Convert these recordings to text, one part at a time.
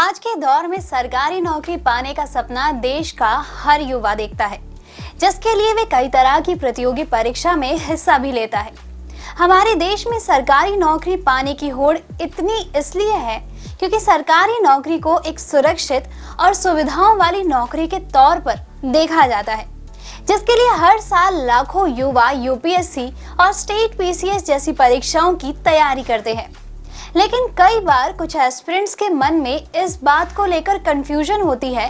आज के दौर में सरकारी नौकरी पाने का सपना देश का हर युवा देखता है, जिसके लिए वे कई तरह की प्रतियोगी परीक्षा में हिस्सा भी लेता है। हमारे देश में सरकारी नौकरी पाने की होड़ इतनी इसलिए है क्योंकि सरकारी नौकरी को एक सुरक्षित और सुविधाओं वाली नौकरी के तौर पर देखा जाता है, जिसके लिए हर साल लाखों युवा यूपीएससी और स्टेट पीसीएस जैसी परीक्षाओं की तैयारी करते हैं। लेकिन कई बार कुछ एस्पिरेंट्स के मन में इस बात को लेकर कंफ्यूजन होती है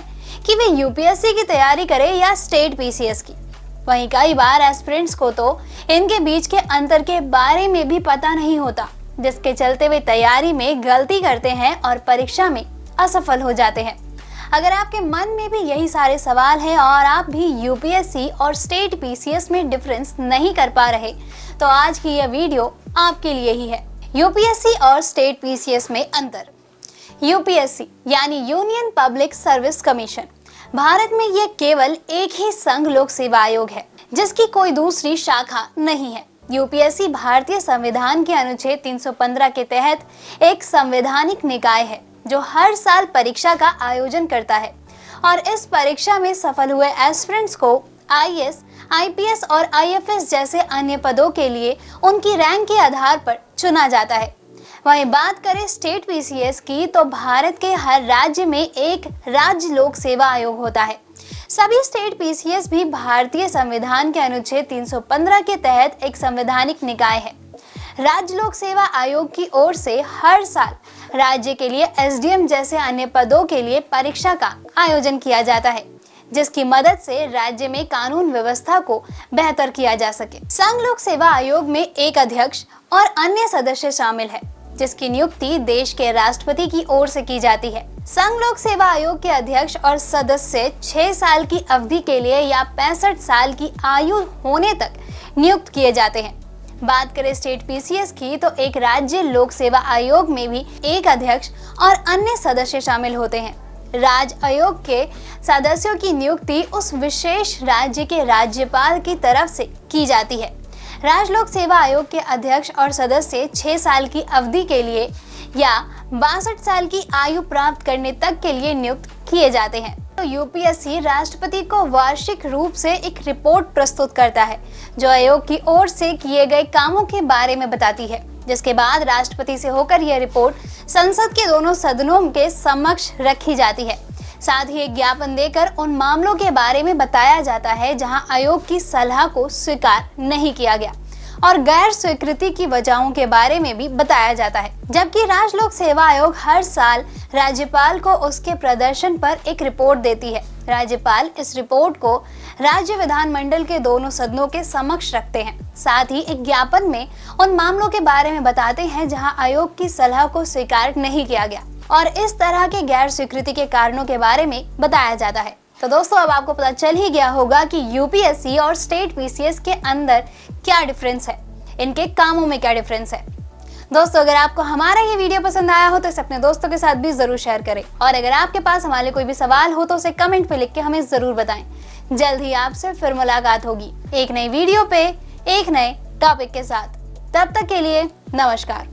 कि वे यूपीएससी की तैयारी करें या स्टेट पीसीएस की। वहीं कई बार एस्पिरेंट्स को तो इनके बीच के अंतर के बारे में भी पता नहीं होता, जिसके चलते वे तैयारी में गलती करते हैं और परीक्षा में असफल हो जाते हैं। अगर आपके मन में भी यही सारे सवाल हैं और आप भी यूपीएससी और स्टेट पीसीएस में डिफरेंस नहीं कर पा रहे, तो आज की यह वीडियो आपके लिए ही है। यूपीएससी और स्टेट पीसीएस में अंतर। यूपीएससी यानी union public service commission, Bharat में यह केवल एक ही संघ लोक सेवा आयोग है, जिसकी कोई दूसरी शाखा नहीं है। यूपीएससी भारतीय संविधान के अनुच्छेद 315 के तहत एक संवैधानिक निकाय है जो हर साल परीक्षा का आयोजन करता है और इस परीक्षा में सफल हुए एस्पिरेंट्स को आईएएस, आईपीएस और आईएफएस जैसे अन्य पदों के लिए उनकी रैंक के आधार पर चुना जाता है। वहीं बात करें स्टेट पीसीएस की, तो भारत के हर राज्य में एक राज्य लोक सेवा आयोग होता है। सभी स्टेट पीसीएस भी भारतीय संविधान के अनुच्छेद 315 के तहत एक संवैधानिक निकाय है। राज्य लोक सेवा आयोग की ओर से हर साल राज्य के लिए एसडीएम जैसे अन्य पदों के लिए परीक्षा का आयोजन किया जाता है, जिसकी मदद से राज्य में कानून व्यवस्था को बेहतर किया जा सके। संघ लोक सेवा आयोग में एक अध्यक्ष और अन्य सदस्य शामिल है, जिसकी नियुक्ति देश के राष्ट्रपति की ओर से की जाती है। संघ लोक सेवा आयोग के अध्यक्ष और सदस्य 6 साल की अवधि के लिए या 65 साल की आयु होने तक नियुक्त किए जाते हैं। बात करें स्टेट पीसीएस की, तो एक राज्य लोक सेवा आयोग में भी एक अध्यक्ष और अन्य सदस्य शामिल होते हैं। राज्य आयोग के सदस्यों की नियुक्ति उस विशेष राज्य के राज्यपाल की तरफ से की जाती है। राज्य लोक सेवा आयोग के अध्यक्ष और सदस्य 6 साल की अवधि के लिए या 62 साल की आयु प्राप्त करने तक के लिए नियुक्त किए जाते हैं। तो यूपीएससी राष्ट्रपति को वार्षिक रूप से एक रिपोर्ट प्रस्तुत करता है, जो आयोग की ओर से किए गए कामों के बारे में बताती है, जिसके बाद राष्ट्रपति से होकर यह रिपोर्ट संसद के दोनों सदनों के समक्ष रखी जाती है। साथ ही एक ज्ञापन देकर उन मामलों के बारे में बताया जाता है जहां आयोग की सलाह को स्वीकार नहीं किया गया और गैर स्वीकृति की वजहों के बारे में भी बताया जाता है। जबकि राज्य लोक सेवा आयोग हर साल राज्यपाल को उसके प्रदर्शन पर एक रिपोर्ट देती है। राज्यपाल इस रिपोर्ट को राज्य विधानमंडल के दोनों सदनों के समक्ष रखते हैं। साथ ही एक ज्ञापन में उन मामलों के बारे में बताते हैं जहां आयोग की सलाह को स्वीकार नहीं किया गया और इस तरह के गैर स्वीकृति के कारणों के बारे में बताया जाता है। तो दोस्तों, अब आपको पता चल ही गया होगा कि यूपीएससी और स्टेट पीसीएस के अंदर क्या डिफरेंस है, इनके कामों में क्या डिफरेंस है। दोस्तों, अगर आपको हमारा ये वीडियो पसंद आया हो तो इसे अपने दोस्तों के साथ भी जरूर शेयर करें और अगर आपके पास हमारे कोई भी सवाल हो तो उसे कमेंट पे लिख के हमें जरूर बताएं। जल्द ही आपसे फिर मुलाकात होगी एक नई वीडियो पे एक नए टॉपिक के साथ। तब तक के लिए नमस्कार।